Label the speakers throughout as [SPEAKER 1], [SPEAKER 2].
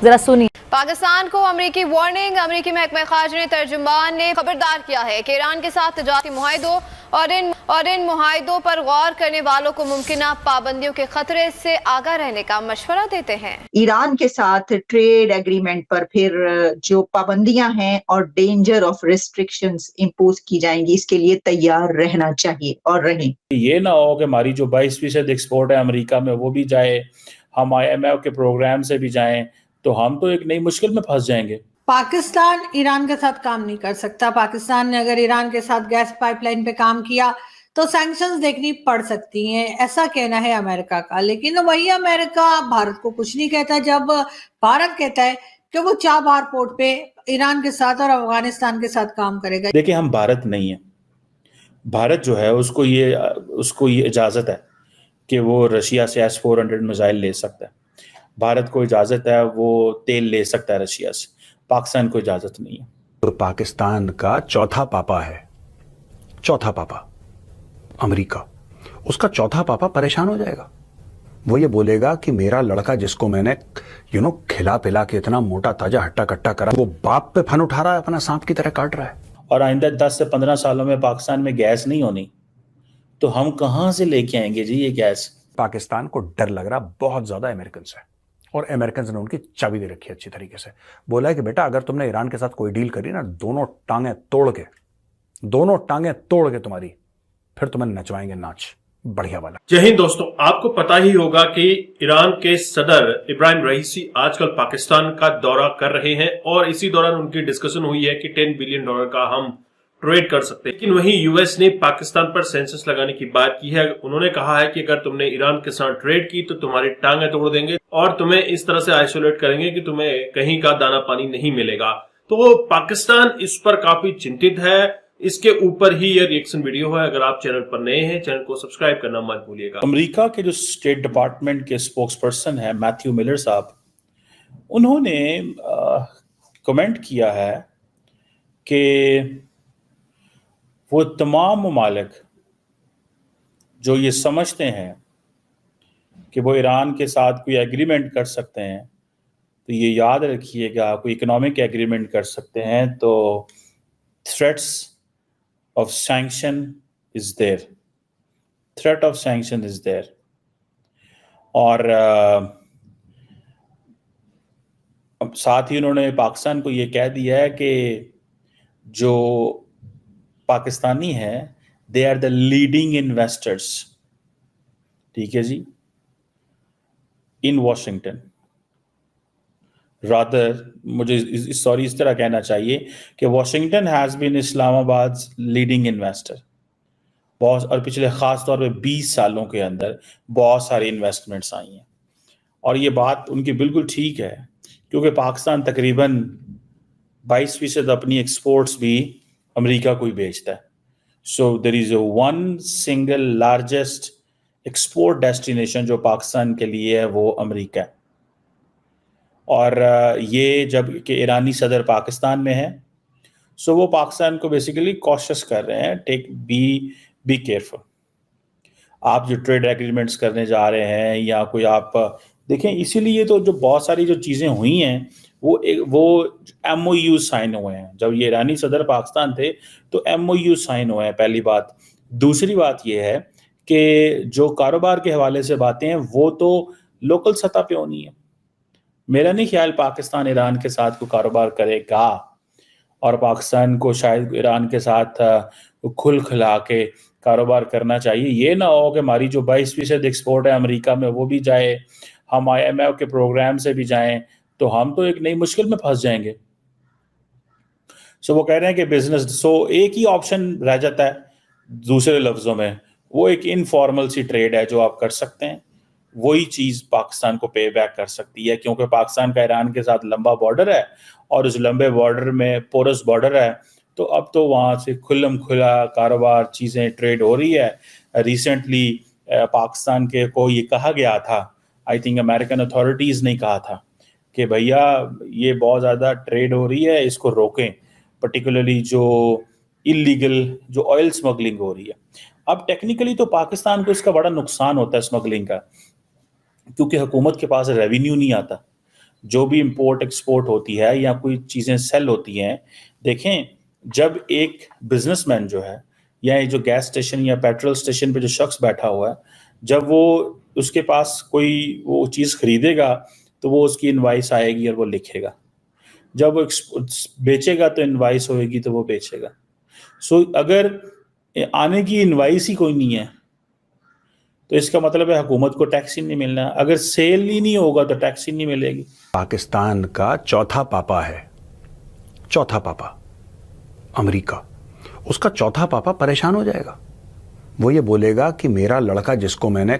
[SPEAKER 1] जरा सुनिए।
[SPEAKER 2] पाकिस्तान को अमेरिकी वार्निंग। अमेरिकी महकमा खारजा तर्जुमान ने खबरदार किया है कि ईरान के साथ तजारती मुआहिदों और इन मुआहिदों पर गौर करने वालों को मुमकिना पाबंदियों के खतरे से आगाह रहने का मशवरा देते हैं।
[SPEAKER 3] ईरान के साथ ट्रेड एग्रीमेंट पर फिर जो पाबंदियां हैं और डेंजर ऑफ रिस्ट्रिक्शंस इम्पोज की जाएंगी, इसके लिए तैयार रहना चाहिए और रहें।
[SPEAKER 4] ये ना हो कि हमारी जो 22% एक्सपोर्ट है अमेरिका में वो भी जाए, हम IMF के प्रोग्राम से भी जाएं, तो हम तो एक नई मुश्किल में फंस जाएंगे।
[SPEAKER 5] पाकिस्तान ईरान के साथ काम नहीं कर सकता। पाकिस्तान ने अगर ईरान के साथ गैस पाइपलाइन पे काम किया तो सैंक्शंस देखनी पड़ सकती हैं, ऐसा कहना है अमेरिका का। लेकिन वही अमेरिका भारत को कुछ नहीं कहता जब भारत कहता है कि वो चाबहार पोर्ट पे ईरान के साथ और अफगानिस्तान के साथ काम करेगा।
[SPEAKER 4] देखिए, हम भारत नहीं है। भारत जो है उसको ये इजाज़त है कि वो रशिया से S-400 मिसाइल ले सकता है। भारत को इजाज़त है वो तेल ले सकता है रशिया से। पाकिस्तान को इजाज़त नहीं है।
[SPEAKER 6] तो पाकिस्तान का चौथा पापा है, चौथा पापा अमेरिका। उसका चौथा पापा परेशान हो जाएगा। वो ये बोलेगा कि मेरा लड़का जिसको मैंने खिला पिला के इतना मोटा ताजा हट्टा कट्टा करा, वो बाप पे फन उठा रहा है, अपना सांप की तरह काट रहा है।
[SPEAKER 4] और आइंदा 10 से 15 सालों में पाकिस्तान में गैस नहीं होनी, तो हम कहाँ से लेके आएंगे जी ये गैस?
[SPEAKER 6] पाकिस्तान को डर लग रहा बहुत ज्यादा अमेरिकन से, और अमेरिकन ने उनकी चाबी दे रखी है अच्छी तरीके से। बोला है कि बेटा अगर तुमने ईरान के साथ कोई डील करी ना, दोनों टांगे तोड़ के तुम्हारी फिर तुम्हें नचवाएंगे नाच बढ़िया वाला।
[SPEAKER 7] जय हिंद दोस्तों, आपको पता ही होगा कि ईरान के सदर इब्राहिम रईसी आजकल पाकिस्तान का दौरा कर रहे हैं और इसी दौरान उनकी डिस्कशन हुई है कि $10 बिलियन का हम ट्रेड कर सकते हैं। लेकिन वहीं यूएस ने पाकिस्तान पर सेंसस लगाने की बात की है। उन्होंने कहा है कि अगर तुमने ईरान के साथ ट्रेड की तो तुम्हारी टांगें तोड़ देंगे और तुम्हें इस तरह से आइसोलेट करेंगे कि तुम्हें कहीं का दाना पानी नहीं मिलेगा। तो पाकिस्तान इस पर काफी चिंतित है। इसके ऊपर ही यह रिएक्शन वीडियो है। अगर आप चैनल पर नए हैं, चैनल को सब्सक्राइब करना मत भूलिएगा।
[SPEAKER 4] अमेरिका के जो स्टेट डिपार्टमेंट के स्पोक्स पर्सन है मैथ्यू मिलर साहब, उन्होंने कमेंट किया है कि वो तमाम ममालिक जो ये समझते हैं कि वो ईरान के साथ कोई एग्रीमेंट कर सकते हैं, तो ये याद रखिएगा, कोई इकोनॉमिक एग्रीमेंट कर सकते हैं तो threats of sanction is there, threat of sanction is there। और साथ ही उन्होंने पाकिस्तान को ये कह दिया है कि जो पाकिस्तानी हैं they are the leading investors, ठीक है जी, इन वॉशिंगटन। रादर मुझे इस तरह कहना चाहिए कि Washington has been Islamabad leading investor बहुत, और पिछले ख़ास तौर पे 20 सालों के अंदर बहुत सारी इन्वेस्टमेंट्स आई हैं। और ये बात उनकी बिल्कुल ठीक है, क्योंकि पाकिस्तान तकरीबन 22% अपनी एक्सपोर्ट्स भी अमेरिका को ही बेचता है। So there is one single largest export destination जो पाकिस्तान के लिए है वो अमेरिका है। और ये जब कि ईरानी सदर पाकिस्तान में है, सो वो पाकिस्तान को बेसिकली कॉशियस कर रहे हैं, बी केयरफुल। आप जो ट्रेड एग्रीमेंट्स करने जा रहे हैं या कोई आप देखें, इसीलिए तो जो बहुत सारी जो चीज़ें हुई हैं वो MOU साइन हुए हैं। जब ये ईरानी सदर पाकिस्तान थे तो MOU साइन हुए हैं, पहली बात। दूसरी बात ये है कि जो कारोबार के हवाले से बातें हैं वो तो लोकल सतह पे होनी है। मेरा नहीं ख्याल पाकिस्तान ईरान के साथ कोई कारोबार करेगा, और पाकिस्तान को शायद ईरान के साथ खुल खिला के कारोबार करना चाहिए। ये ना हो कि हमारी जो 22% एक्सपोर्ट है अमेरिका में वो भी जाए, हम IMF के प्रोग्राम से भी जाएं, तो हम तो एक नई मुश्किल में फंस जाएंगे। सो वो कह रहे हैं कि बिजनेस, एक ही ऑप्शन रह जाता है, दूसरे लफ्जों में वो एक इनफॉर्मल सी ट्रेड है जो आप कर सकते हैं। वही चीज़ पाकिस्तान को पे बैक कर सकती है, क्योंकि पाकिस्तान का ईरान के साथ लंबा बॉर्डर है और उस लंबे बॉर्डर में पोरस बॉर्डर है, तो अब तो वहाँ से खुल्लम खुला कारोबार चीज़ें ट्रेड हो रही है। रिसेंटली पाकिस्तान के को ये कहा गया था, आई थिंक अमेरिकन अथॉरिटीज़ ने कहा था कि भैया ये बहुत ज़्यादा ट्रेड हो रही है, इसको रोकें, पर्टिकुलरली जो इलीगल जो ऑयल स्मगलिंग हो रही है। अब टेक्निकली तो पाकिस्तान को इसका बड़ा नुकसान होता है स्मगलिंग का, क्योंकि हुकूमत के पास रेवेन्यू नहीं आता। जो भी इंपोर्ट एक्सपोर्ट होती है या कोई चीज़ें सेल होती हैं, देखें जब एक बिजनेसमैन जो है या ये जो गैस स्टेशन या पेट्रोल स्टेशन पे जो शख्स बैठा हुआ है, जब वो उसके पास कोई वो चीज़ खरीदेगा तो वो उसकी इनवाइस आएगी और वो लिखेगा, जब वो बेचेगा तो इनवाइस होएगी तो वो बेचेगा। सो अगर आने की इनवाइस ही कोई नहीं है तो इसका मतलब है हुकूमत को टैक्स ही नहीं मिलना, अगर सेल ही नहीं होगा तो टैक्स ही नहीं मिलेगी।
[SPEAKER 6] पाकिस्तान का चौथा पापा है, चौथा पापा अमेरिका, उसका चौथा पापा परेशान हो जाएगा। वो ये बोलेगा कि मेरा लड़का जिसको मैंने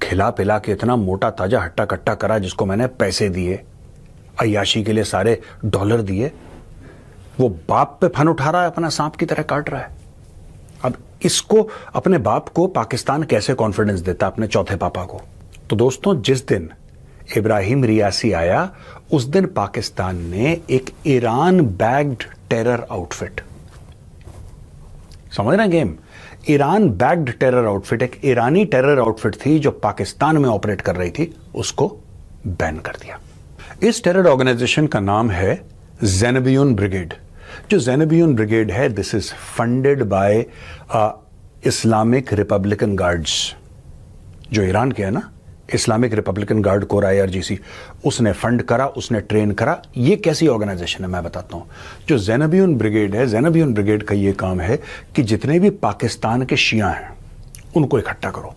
[SPEAKER 6] खिला पिला के इतना मोटा ताजा हट्टा कट्टा करा, जिसको मैंने पैसे दिए, अय्याशी के लिए सारे डॉलर दिए, वो बाप पे फन उठा रहा है, अपना सांप की तरह काट रहा है। अब इसको, अपने बाप को पाकिस्तान कैसे कॉन्फिडेंस देता अपने चौथे पापा को? तो दोस्तों, जिस दिन इब्राहिम रियासी आया उस दिन पाकिस्तान ने एक ईरान बैग्ड टेरर आउटफिट, समझ रहे हैं game, Iran bagged terror outfit, एक ईरानी टेरर आउटफिट थी जो पाकिस्तान में ऑपरेट कर रही थी, उसको बैन कर दिया। इस टेरर ऑर्गेनाइजेशन का नाम है ज़ैनबियून ब्रिगेड। जो ज़ैनबियून ब्रिगेड है, this is funded by Islamic Republican guards, जो ईरान के है ना, Islamic Republican guard core IRGC, उसने फंड करा, उसने ट्रेन करा। ये कैसी ऑर्गेनाइजेशन है मैं बताता हूं। जो ज़ैनबियून ब्रिगेड है, ज़ैनबियून ब्रिगेड का ये काम है कि जितने भी पाकिस्तान के शिया हैं उनको इकट्ठा करो,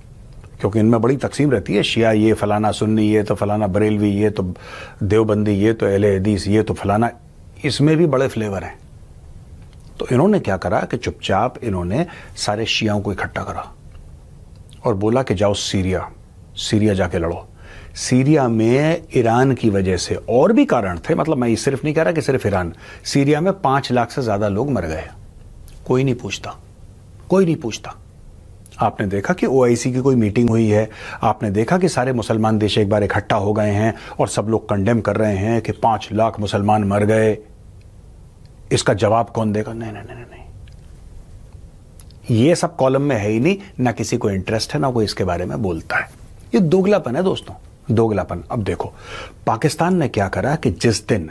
[SPEAKER 6] क्योंकि इनमें बड़ी तकसीम रहती है, शिया ये फलाना, सुन्नी ये तो फलाना, बरेलवी ये तो देवबंदी ये तो अहले हदीस ये तो फलाना, इसमें भी बड़े फ्लेवर हैं। तो इन्होंने क्या करा कि चुपचाप इन्होंने सारे शियाओं को इकट्ठा करा और बोला कि जाओ सीरिया जाके लड़ो। सीरिया में ईरान की वजह से और भी कारण थे, मतलब मैं ये सिर्फ नहीं कह रहा कि सिर्फ ईरान, सीरिया में 5 लाख से ज्यादा लोग मर गए, कोई नहीं पूछता, कोई नहीं पूछता। आपने देखा कि OIC की कोई मीटिंग हुई है, आपने देखा कि सारे मुसलमान देश एक बार इकट्ठा हो गए हैं और सब लोग कंडेम कर रहे हैं कि 5 लाख मुसलमान मर गए, इसका जवाब कौन देगा? नहीं नहीं नहीं नहीं, ये सब कॉलम में है ही नहीं, ना किसी को इंटरेस्ट है, ना कोई इसके बारे में बोलता है। ये दोगलापन है दोस्तों, दोगलापन। अब देखो पाकिस्तान ने क्या करा कि जिस दिन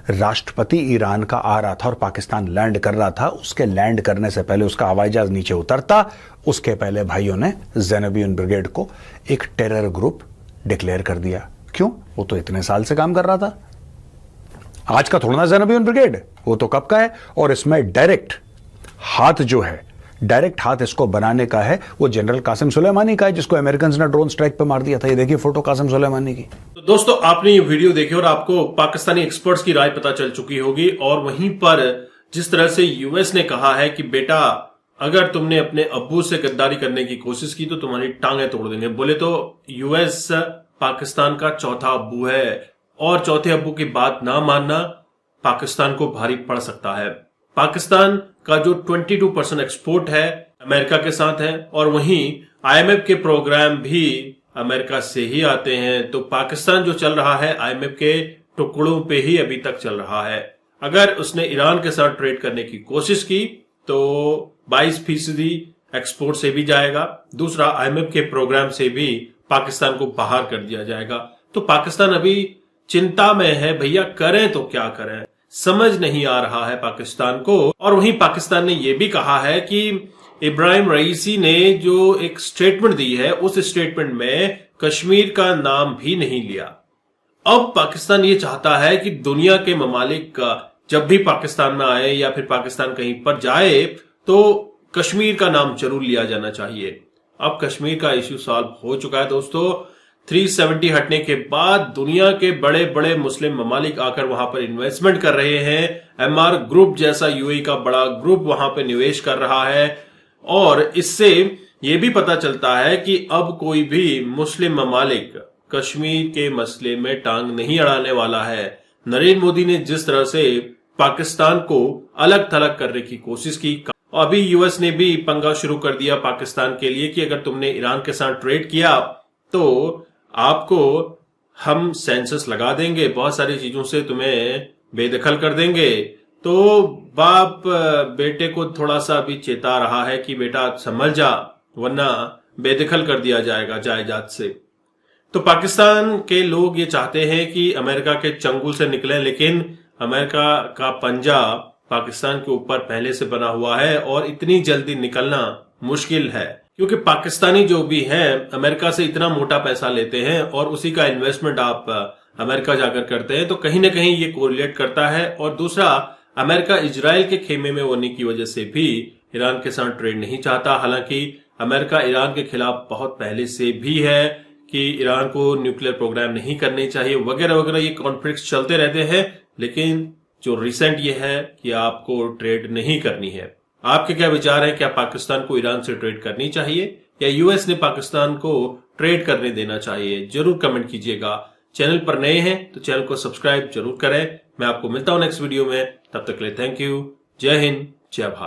[SPEAKER 6] राष्ट्रपति ईरान का आ रहा था और पाकिस्तान लैंड कर रहा था, उसके लैंड करने से पहले, उसका हवाई जहाज नीचे उतरता, उसके पहले भाइयों ने ज़ैनबियून ब्रिगेड को एक टेरर ग्रुप डिक्लेयर कर दिया। क्यों? वो तो इतने साल से काम कर रहा था, आज का थोड़ा ना ज़ैनबियून ब्रिगेड, वो तो कब का है। और इसमें डायरेक्ट हाथ जो है, डायरेक्ट हाथ इसको बनाने का है वो जनरल कासिम सुलेमानी का है, जिसको अमेरिकन ने ड्रोन स्ट्राइक पे मार दिया था। ये देखिए फोटो कासिम सुलेमानी की।
[SPEAKER 7] तो दोस्तों, आपने ये वीडियो देखी और आपको पाकिस्तानी एक्सपर्ट्स की राय पता चल चुकी होगी। और वहीं पर जिस तरह से यूएस ने कहा है कि बेटा अगर तुमने अपने अब्बू से गद्दारी करने की कोशिश की तो तुम्हारी टांगें तोड़ देंगे। बोले तो यूएस पाकिस्तान का चौथा अब्बू है और चौथे अब्बू की बात ना मानना पाकिस्तान को भारी पड़ सकता है। पाकिस्तान का जो 22% एक्सपोर्ट है अमेरिका के साथ है और वहीं IMF के प्रोग्राम भी अमेरिका से ही आते हैं। तो पाकिस्तान जो चल रहा है IMF के टुकड़ों पे ही अभी तक चल रहा है। अगर उसने ईरान के साथ ट्रेड करने की कोशिश की तो 22% एक्सपोर्ट से भी जाएगा, दूसरा IMF के प्रोग्राम से भी पाकिस्तान को बाहर कर दिया जाएगा। तो पाकिस्तान अभी चिंता में है, भैया करें तो क्या करें, समझ नहीं आ रहा है पाकिस्तान को। और वहीं पाकिस्तान ने यह भी कहा है कि इब्राहिम रईसी ने जो एक स्टेटमेंट दी है उस स्टेटमेंट में कश्मीर का नाम भी नहीं लिया। अब पाकिस्तान ये चाहता है कि दुनिया के ममालिक का जब भी पाकिस्तान में आए या फिर पाकिस्तान कहीं पर जाए तो कश्मीर का नाम जरूर लिया जाना चाहिए। अब कश्मीर का इश्यू सॉल्व हो चुका है दोस्तों। 370 हटने के बाद दुनिया के बड़े बड़े मुस्लिम ममालिक आकर वहां पर इन्वेस्टमेंट कर रहे हैं। MR ग्रुप जैसा UAE का बड़ा ग्रुप वहां पर निवेश कर रहा है और इससे यह भी पता चलता है कि अब कोई भी मुस्लिम ममालिक कश्मीर के मसले में टांग नहीं अड़ाने वाला है। नरेंद्र मोदी ने जिस तरह से पाकिस्तान को अलग थलग करने की कोशिश की, अभी यूएस ने भी पंगा शुरू कर दिया पाकिस्तान के लिए कि अगर तुमने ईरान के साथ ट्रेड किया तो आपको हम सेंसस लगा देंगे, बहुत सारी चीजों से तुम्हें बेदखल कर देंगे। तो बाप बेटे को थोड़ा सा अभी चेता रहा है कि बेटा संभल जा वरना बेदखल कर दिया जाएगा जायदाद से। तो पाकिस्तान के लोग ये चाहते हैं कि अमेरिका के चंगुल से निकले, लेकिन अमेरिका का पंजा पाकिस्तान के ऊपर पहले से बना हुआ है और इतनी जल्दी निकलना मुश्किल है, क्योंकि पाकिस्तानी जो भी हैं अमेरिका से इतना मोटा पैसा लेते हैं और उसी का इन्वेस्टमेंट आप अमेरिका जाकर करते हैं, तो कहीं ना कहीं ये कोरिलेट करता है। और दूसरा, अमेरिका इजराइल के खेमे में होने की वजह से भी ईरान के साथ ट्रेड नहीं चाहता। हालांकि अमेरिका ईरान के खिलाफ बहुत पहले से भी है कि ईरान को न्यूक्लियर प्रोग्राम नहीं करने चाहिए वगैरह वगैरह, ये कॉन्फ्लिक्ट्स चलते रहते हैं। लेकिन जो रिसेंट ये है कि आपको ट्रेड नहीं करनी है। आपके क्या विचार है? क्या पाकिस्तान को ईरान से ट्रेड करनी चाहिए या यूएस ने पाकिस्तान को ट्रेड करने देना चाहिए? जरूर कमेंट कीजिएगा। चैनल पर नए हैं तो चैनल को सब्सक्राइब जरूर करें। मैं आपको मिलता हूं नेक्स्ट वीडियो में, तब तक के लिए थैंक यू। जय हिंद, जय भारत।